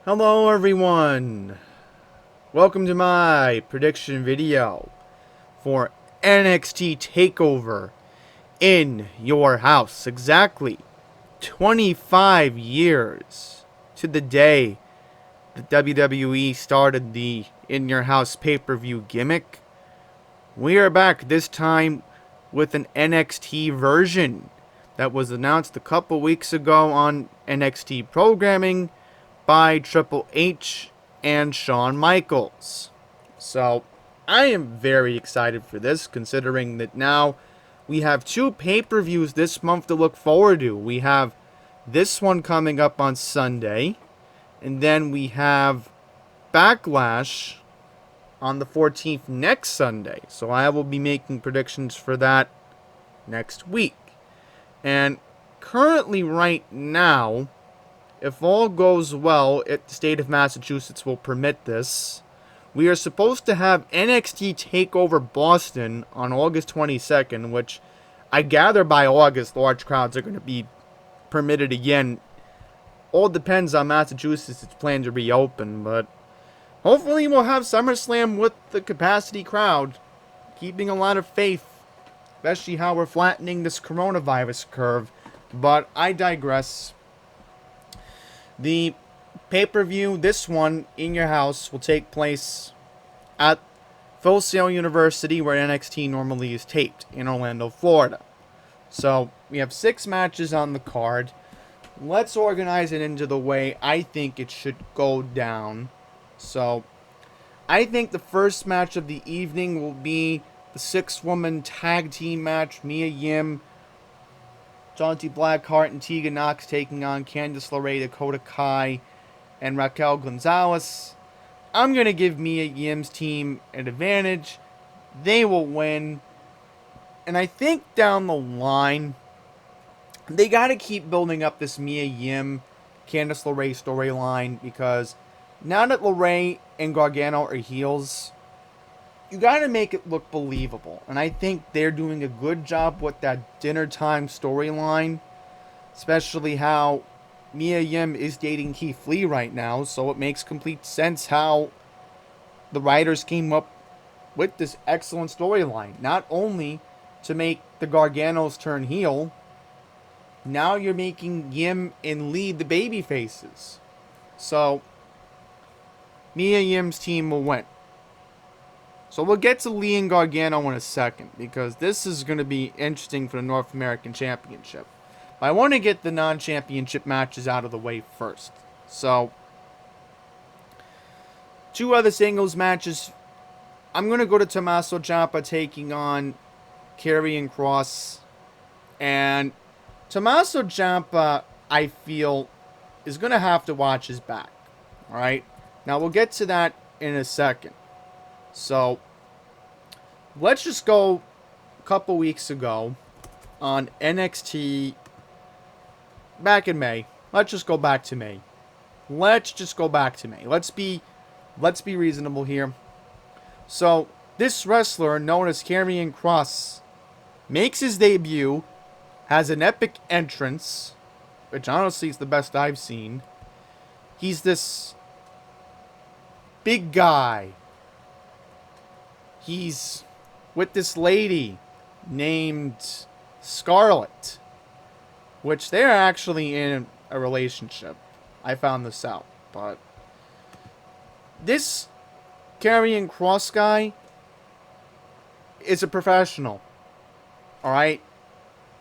Hello everyone! Welcome to my prediction video for NXT TakeOver in your house. Exactly 25 years to the day the WWE started the In Your House pay-per-view gimmick. We are back this time with an NXT version that was announced a couple weeks ago on NXT programming by Triple H and Shawn Michaels. So, I am very excited for this, considering that now we have two pay-per-views this month to look forward to. We have this one coming up on Sunday, and then we have Backlash on the 14th next Sunday. So I will be making predictions for that next week. And currently right now, if all goes well, if the state of Massachusetts will permit this, we are supposed to have NXT TakeOver Boston on August 22nd, which I gather by August large crowds are going to be permitted again. All depends on Massachusetts' plan to reopen, but hopefully we'll have SummerSlam with the capacity crowd, keeping a lot of faith, especially how we're flattening this coronavirus curve. But I digress. The pay-per-view, this one, In Your House, will take place at Full Sail University, where NXT normally is taped, in Orlando, Florida. So, we have 6 matches on the card. Let's organize it into the way I think it should go down. So, I think the first match of the evening will be the 6-woman tag team match. Mia Yim, Jonty Blackheart, and Tegan Knox taking on Candice LeRae, Dakota Kai, and Raquel Gonzalez. I'm going to give Mia Yim's team an advantage. They will win. And I think down the line, they got to keep building up this Mia Yim, Candice LeRae storyline, because now that LeRae and Gargano are heels, you got to make it look believable. And I think they're doing a good job with that dinner time storyline. Especially how Mia Yim is dating Keith Lee right now. So it makes complete sense how the writers came up with this excellent storyline. Not only to make the Garganos turn heel, now you're making Yim and Lee the baby faces. So Mia Yim's team will win. So we'll get to Lee and Gargano in a second, because this is going to be interesting for the North American Championship. But I want to get the non-championship matches out of the way first. So, 2 other singles matches. I'm going to go to Tommaso Ciampa taking on Karrion Kross. And Tommaso Ciampa, I feel, is going to have to watch his back. Alright? Now, we'll get to that in a second. So, let's just go a couple weeks ago on NXT back in May. Let's just go back to May. Let's be reasonable here. So, this wrestler known as Karrion Kross makes his debut, has an epic entrance, which honestly is the best I've seen. He's this big guy. He's with this lady named Scarlett, which they're actually in a relationship. I found this out. But this Karrion Kross guy is a professional. Alright?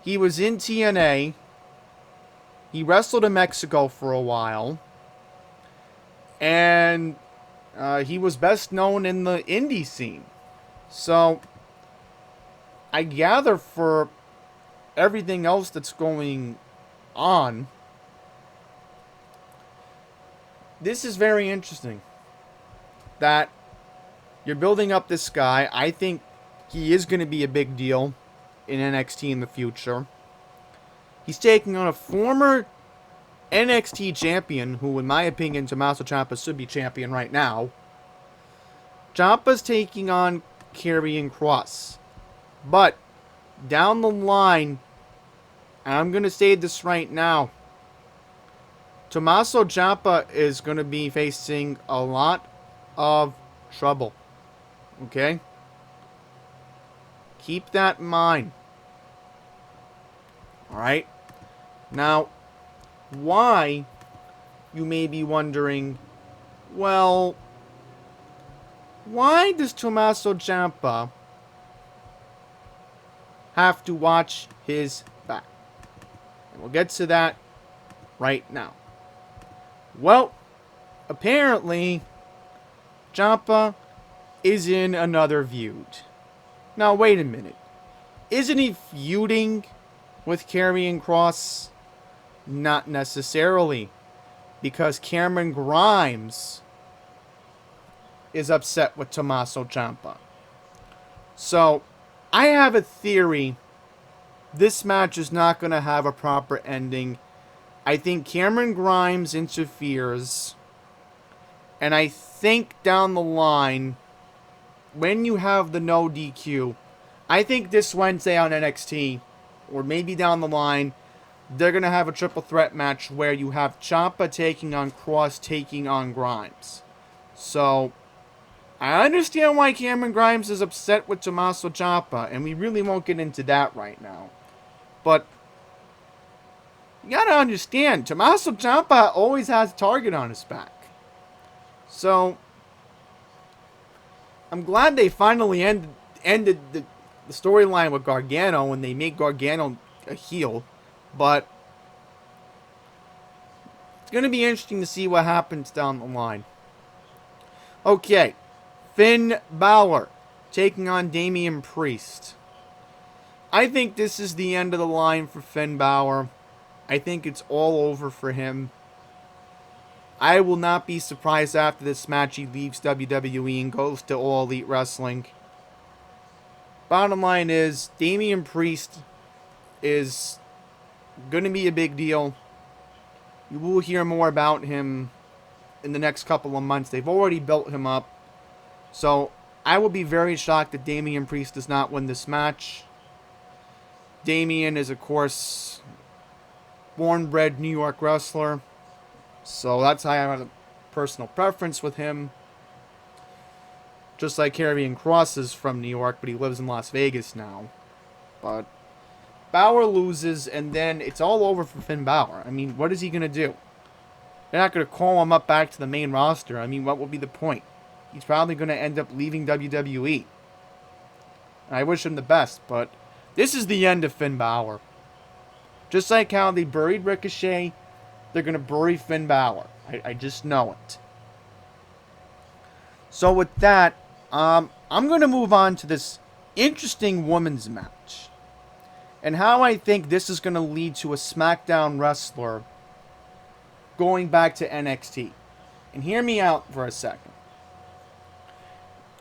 He was in TNA. He wrestled in Mexico for a while. And he was best known in the indie scene. So, I gather for everything else that's going on, this is very interesting. That you're building up this guy. I think he is going to be a big deal in NXT in the future. He's taking on a former NXT champion, who in my opinion, Tommaso Ciampa should be champion right now. Ciampa's taking on Karrion Kross. But down the line, and I'm going to say this right now, Tommaso Ciampa is going to be facing a lot of trouble. Okay? Keep that in mind. Alright? Now, why, you may be wondering, well, why does Tommaso Ciampa have to watch his back? And we'll get to that right now. Well, apparently, Ciampa is in another feud. Now, wait a minute. Isn't he feuding with Karrion Kross? Not necessarily. Because Cameron Grimes is upset with Tommaso Ciampa. So, I have a theory. This match is not going to have a proper ending. I think Cameron Grimes interferes. And I think down the line, when you have the no DQ, I think this Wednesday on NXT, or maybe down the line, they're going to have a triple threat match where you have Ciampa taking on Kross, taking on Grimes. So, I understand why Cameron Grimes is upset with Tommaso Ciampa, and we really won't get into that right now. But, you gotta understand, Tommaso Ciampa always has a target on his back. So, I'm glad they finally ended the storyline with Gargano when they made Gargano a heel. But it's going to be interesting to see what happens down the line. Okay. Finn Balor taking on Damian Priest. I think this is the end of the line for Finn Balor. I think it's all over for him. I will not be surprised after this match he leaves WWE and goes to All Elite Wrestling. Bottom line is, Damian Priest is going to be a big deal. You will hear more about him in the next couple of months. They've already built him up. So, I will be very shocked that Damian Priest does not win this match. Damian is, of course, born-bred New York wrestler. So, that's how I have a personal preference with him. Just like Karrion Kross is from New York, but he lives in Las Vegas now. But Balor loses, and then it's all over for Finn Balor. I mean, what is he going to do? They're not going to call him up back to the main roster. I mean, what would be the point? He's probably going to end up leaving WWE. I wish him the best, but this is the end of Finn Balor. Just like how they buried Ricochet, they're going to bury Finn Balor. I just know it. So with that, I'm going to move on to this interesting women's match. And how I think this is going to lead to a SmackDown wrestler going back to NXT. And hear me out for a second.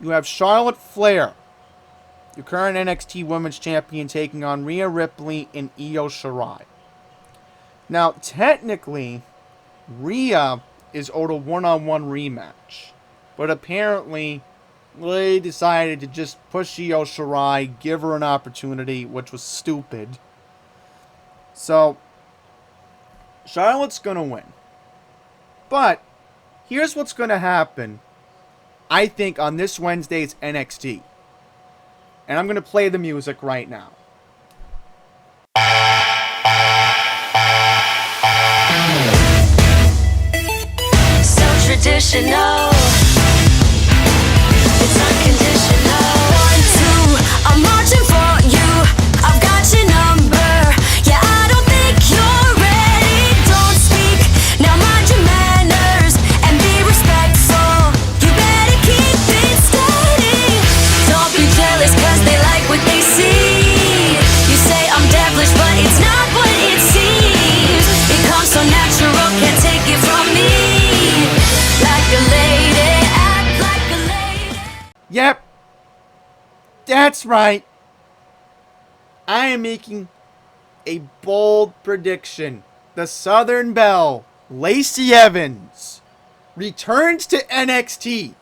You have Charlotte Flair, the current NXT Women's Champion, taking on Rhea Ripley and Io Shirai. Now, technically, Rhea is owed a one-on-one rematch. But apparently, they decided to just push Io Shirai, give her an opportunity, which was stupid. So, Charlotte's going to win. But, here's what's going to happen, I think, on this Wednesday's NXT. And I'm going to play the music right now. So traditional. It's unconditional. 1, 2, I'm marching for you. I've got your number. Yeah, I don't think you're ready. Don't speak. Now mind your manners and be respectful. You better keep it steady. Don't be jealous cause they like what they see. You say I'm devilish but it's not what it seems. It comes so natural, can't take it from me. Like a lady, act like a lady. Yep. That's right. I am making a bold prediction. The Southern Belle, Lacey Evans, returns to NXT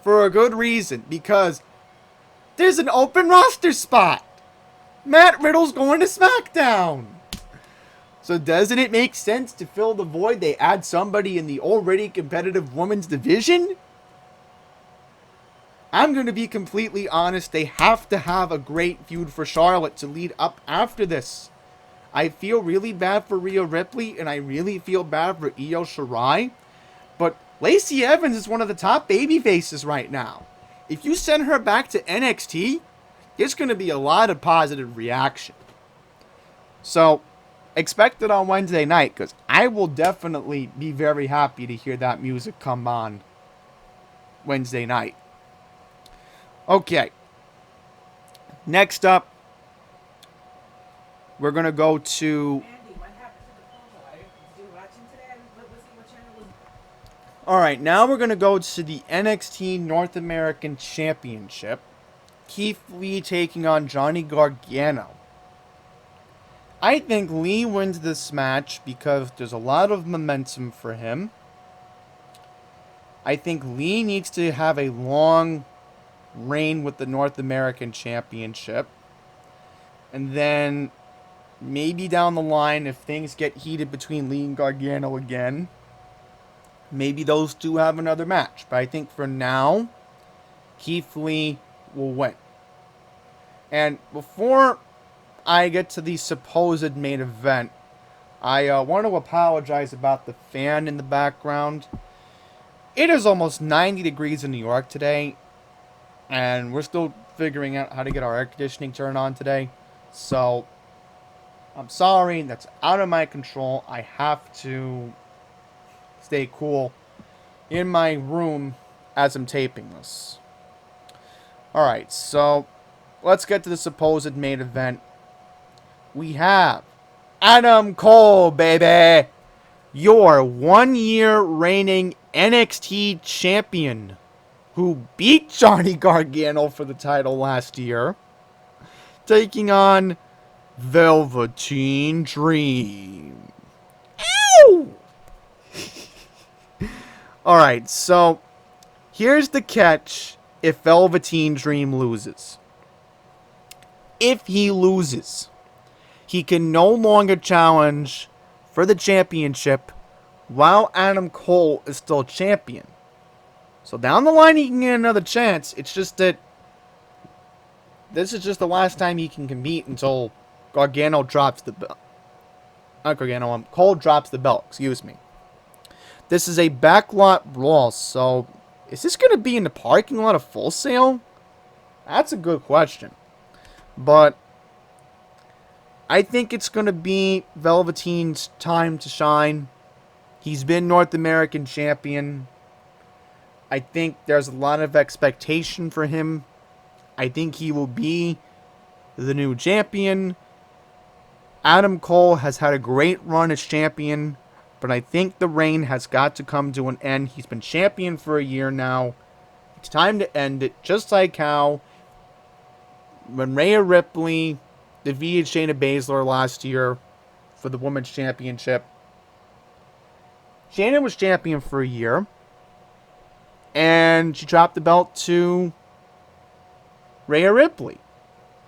for a good reason. Because there's an open roster spot. Matt Riddle's going to SmackDown. So doesn't it make sense to fill the void? They add somebody in the already competitive women's division? I'm going to be completely honest. They have to have a great feud for Charlotte to lead up after this. I feel really bad for Rhea Ripley, and I really feel bad for Io Shirai. But Lacey Evans is one of the top baby faces right now. If you send her back to NXT, there's going to be a lot of positive reaction. So, expect it on Wednesday night, because I will definitely be very happy to hear that music come on Wednesday night. Okay. Next up, we're going to go to... Alright, now we're going to go to the NXT North American Championship. Keith Lee taking on Johnny Gargano. I think Lee wins this match because there's a lot of momentum for him. I think Lee needs to have a long reign with the North American Championship. And then maybe down the line, if things get heated between Lee and Gargano again, maybe those two have another match. But I think for now, Keith Lee will win. And before I get to the supposed main event, I want to apologize about the fan in the background. It is almost 90 degrees in New York today, and we're still figuring out how to get our air conditioning turned on today. So, I'm sorry, that's out of my control. I have to stay cool in my room as I'm taping this. Alright, so let's get to the supposed main event. We have Adam Cole, baby! Your 1-year reigning NXT champion who beat Johnny Gargano for the title last year, taking on Velveteen Dream. Ow! Alright, so here's the catch if Velveteen Dream loses. If he loses, he can no longer challenge for the championship while Adam Cole is still champion. So down the line he can get another chance. It's just that this is just the last time he can compete until Gargano drops the belt. Not Gargano, Cole drops the belt, excuse me. This is a backlot brawl, so is this going to be in the parking lot of Full Sail? That's a good question. But I think it's going to be Velveteen's time to shine. He's been North American champion. I think there's a lot of expectation for him. I think he will be the new champion. Adam Cole has had a great run as champion, but I think the reign has got to come to an end. He's been champion for a year now. It's time to end it, just like how when Rhea Ripley defeated Shayna Baszler last year for the Women's Championship. Shayna was champion for a year, and she dropped the belt to Rhea Ripley.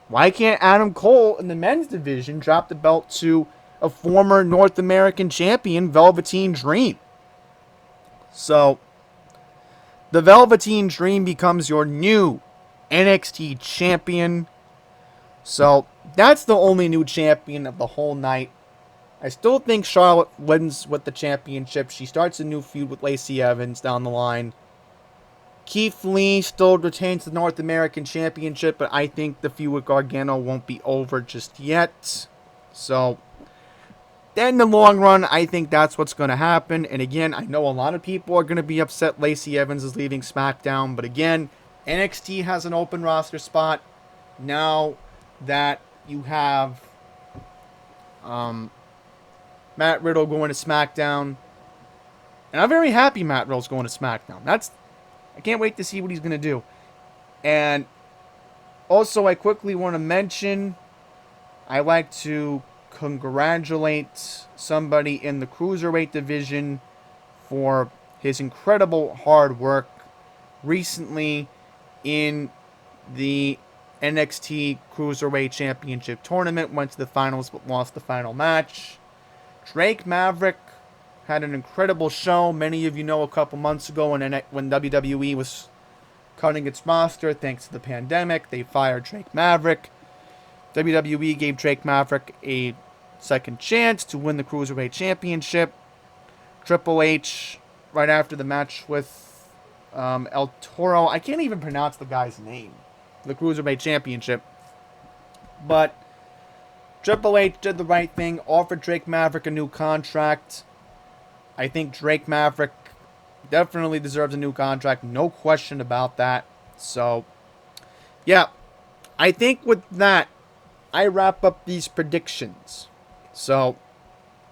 Why can't Adam Cole in the men's division drop the belt to a former North American champion, Velveteen Dream? So, the Velveteen Dream becomes your new NXT champion. So, that's the only new champion of the whole night. I still think Charlotte wins with the championship. She starts a new feud with Lacey Evans down the line. Keith Lee still retains the North American Championship, but I think the feud with Gargano won't be over just yet. So, in the long run, I think that's what's going to happen. And again, I know a lot of people are going to be upset Lacey Evans is leaving SmackDown. But again, NXT has an open roster spot. Now that you have Matt Riddle going to SmackDown. And I'm very happy Matt Riddle's going to SmackDown. I can't wait to see what he's going to do. And also, I quickly want to mention, I like to congratulate somebody in the Cruiserweight division for his incredible hard work recently in the NXT Cruiserweight Championship tournament. Went to the finals but lost the final match. Drake Maverick had an incredible show. Many of you know a couple months ago when WWE was cutting its roster thanks to the pandemic, they fired Drake Maverick. WWE gave Drake Maverick a second chance to win the Cruiserweight Championship. Triple H, right after the match with El Toro, I can't even pronounce the guy's name, the Cruiserweight Championship. But Triple H did the right thing, offered Drake Maverick a new contract. I think Drake Maverick definitely deserves a new contract, no question about that. So, yeah, I think with that, I wrap up these predictions. So,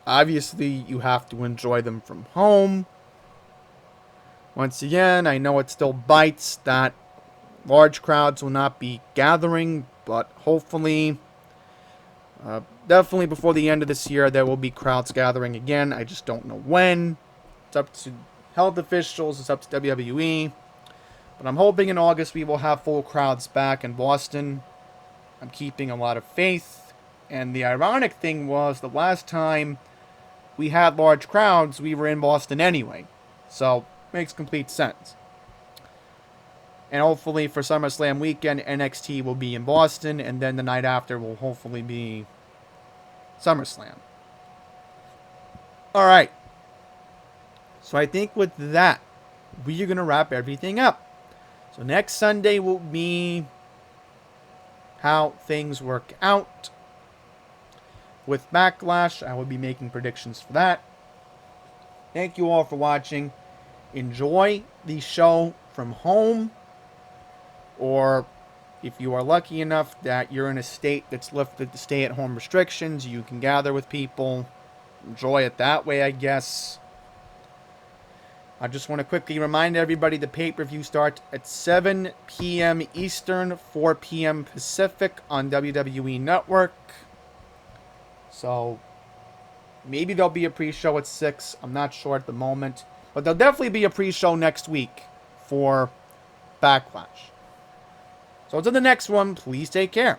obviously, you have to enjoy them from home. Once again, I know it still bites that large crowds will not be gathering, but hopefully, definitely before the end of this year, there will be crowds gathering again. I just don't know when. It's up to health officials, it's up to WWE. But I'm hoping in August we will have full crowds back in Boston. I'm keeping a lot of faith. And the ironic thing was, the last time we had large crowds, we were in Boston anyway. So, makes complete sense. And hopefully for SummerSlam weekend, NXT will be in Boston, and then the night after will hopefully be SummerSlam. Alright. So I think with that, we are going to wrap everything up. So next Sunday will be how things work out. With Backlash, I will be making predictions for that. Thank you all for watching. Enjoy the show from home. Or if you are lucky enough that you're in a state that's lifted the stay-at-home restrictions, you can gather with people. Enjoy it that way, I guess. I just want to quickly remind everybody the pay-per-view starts at 7 p.m. Eastern, 4 p.m. Pacific on WWE Network. So, maybe there'll be a pre-show at 6. I'm not sure at the moment. But there'll definitely be a pre-show next week for Backlash. So until the next one, please take care.